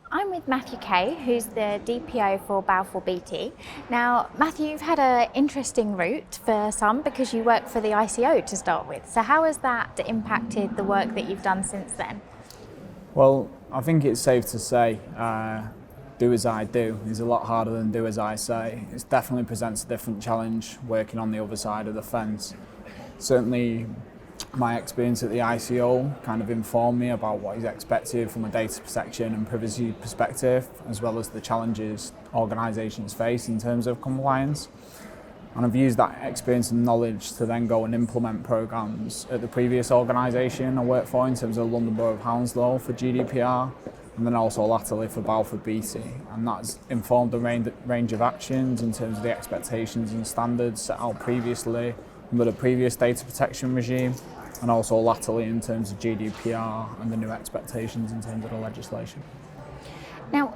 I'm with Mathew Kay, who's the DPO for Balfour Beatty. Now, Mathew, you've had an interesting route for some because you work for the ICO to start with. So how has that impacted the work that you've done since then? Well, I think it's safe to say do as I do is a lot harder than do as I say. It definitely presents a different challenge working on the other side of the fence. Certainly my experience at the ICO kind of informed me about what is expected from a data protection and privacy perspective, as well as the challenges organisations face in terms of compliance. And I've used that experience and knowledge to then go and implement programmes at the previous organisation I worked for in terms of London Borough of Hounslow for GDPR, and then also latterly for Balfour Beatty. And that's informed a range of actions in terms of the expectations and standards set out previously under the previous data protection regime, and also latterly in terms of GDPR and the new expectations in terms of the legislation. Now,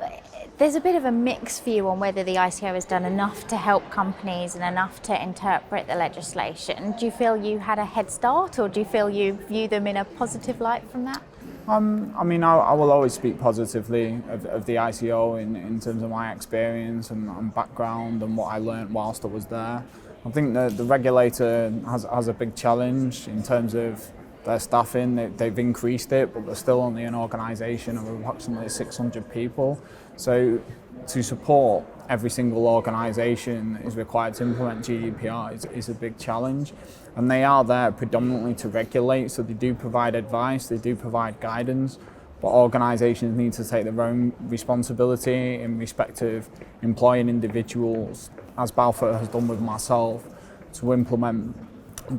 there's a bit of a mixed view on whether the ICO has done enough to help companies and enough to interpret the legislation. Do you feel you had a head start, or do you feel you view them in a positive light from that? I will always speak positively of the ICO in terms of my experience and background and what I learned whilst I was there. I think the regulator has a big challenge in terms of their staffing. They've increased it, but they're still only an organisation of approximately 600 people. So to support every single organisation that is required to implement GDPR is a big challenge. And they are there predominantly to regulate, so they do provide advice, they do provide guidance, but organisations need to take their own responsibility in respect of employing individuals, as Balfour has done with myself, to implement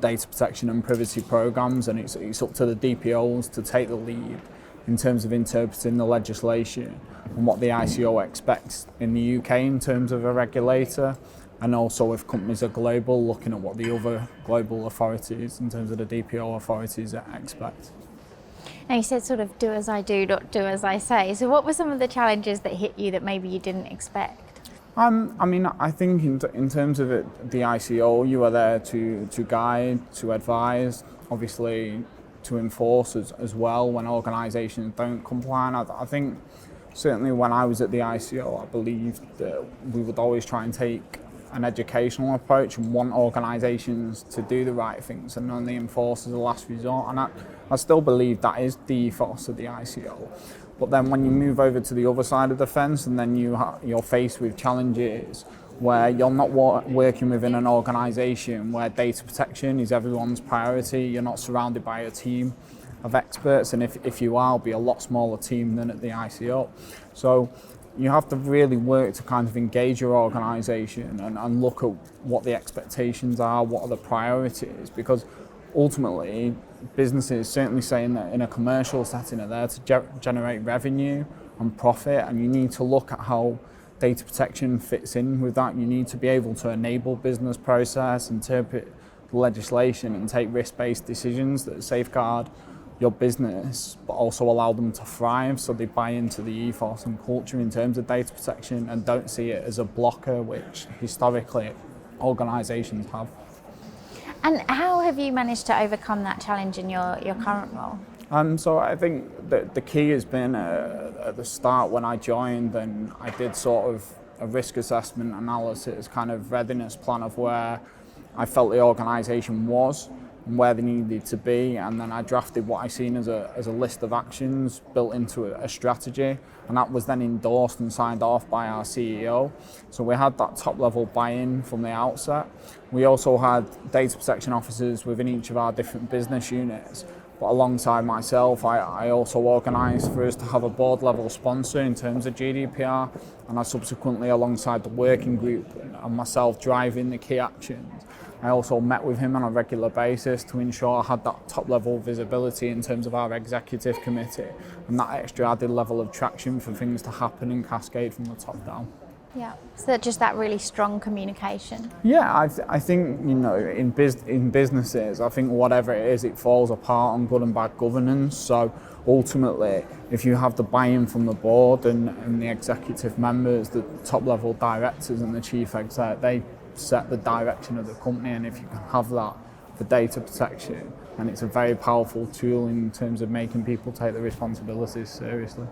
data protection and privacy programmes, and it's up to the DPOs to take the lead in terms of interpreting the legislation and what the ICO expects in the UK in terms of a regulator, and also if companies are global, looking at what the other global authorities in terms of the DPO authorities expect. Now, you said sort of do as I do, not do as I say. So what were some of the challenges that hit you that maybe you didn't expect? I think in terms of the ICO, you are there to guide, to advise, obviously to enforce as well when organisations don't comply. And I think certainly when I was at the ICO, I believed that we would always try and take an educational approach and want organisations to do the right things and only enforce as a last resort. And I still believe that is the ethos of the ICO. But then when you move over to the other side of the fence, and then you're faced with challenges where you're not working within an organisation where data protection is everyone's priority, you're not surrounded by a team of experts, and if you are, it'll be a lot smaller team than at the ICO. So you have to really work to kind of engage your organisation and look at what the expectations are, what are the priorities, because ultimately businesses, certainly saying that in a commercial setting, are there to generate revenue and profit, and you need to look at how data protection fits in with that. You need to be able to enable business process, interpret the legislation and take risk-based decisions that safeguard your business, but also allow them to thrive, so they buy into the ethos and culture in terms of data protection and don't see it as a blocker, which historically organisations have. And how have you managed to overcome that challenge in your current role? So I think that the key has been at the start when I joined, and I did sort of a risk assessment analysis, kind of readiness plan of where I felt the organisation was and where they needed to be, and then I drafted what I seen as a list of actions built into a strategy, and that was then endorsed and signed off by our CEO. So we had that top level buy-in from the outset. We also had data protection officers within each of our different business units, but alongside myself, I also organised for us to have a board level sponsor in terms of GDPR, and I subsequently, alongside the working group and myself driving the key actions, I also met with him on a regular basis to ensure I had that top level visibility in terms of our executive committee and that extra added level of traction for things to happen and cascade from the top down. Yeah, so just that really strong communication. Yeah, I think, in businesses, I think whatever it is, it falls apart on good and bad governance. So ultimately, if you have the buy-in from the board and the executive members, the top level directors and the chief exec, they set the direction of the company, and if you can have that for data protection, and it's a very powerful tool in terms of making people take their responsibilities seriously.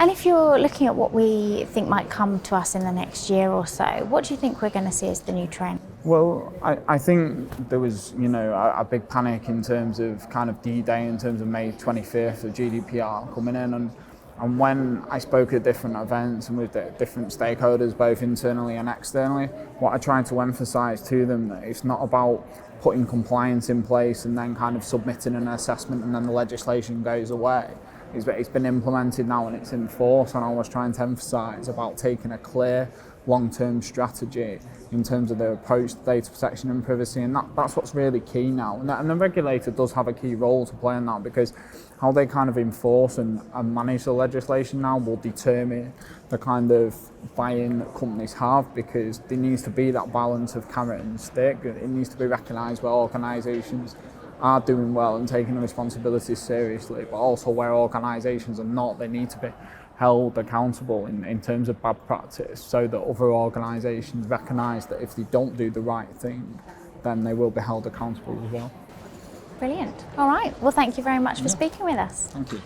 And if you're looking at what we think might come to us in the next year or so, what do you think we're going to see as the new trend? Well, I think there was, a big panic in terms of kind of D-Day, in terms of May 25th, the GDPR coming in, and when I spoke at different events and with different stakeholders, both internally and externally, what I tried to emphasise to them that it's not about putting compliance in place and then kind of submitting an assessment and then the legislation goes away. It's been implemented now and it's in force, and I was trying to emphasise about taking a clear long-term strategy in terms of the approach to data protection and privacy, and that's what's really key now. And the regulator does have a key role to play in that, because how they kind of enforce and manage the legislation now will determine the kind of buy-in that companies have, because there needs to be that balance of carrot and stick. It needs to be recognised where organisations are doing well and taking the responsibilities seriously, but also where organisations are not, they need to be held accountable in terms of bad practice, so that other organisations recognise that if they don't do the right thing, then they will be held accountable as well. Brilliant. All right. Well, thank you very much for speaking with us. Thank you.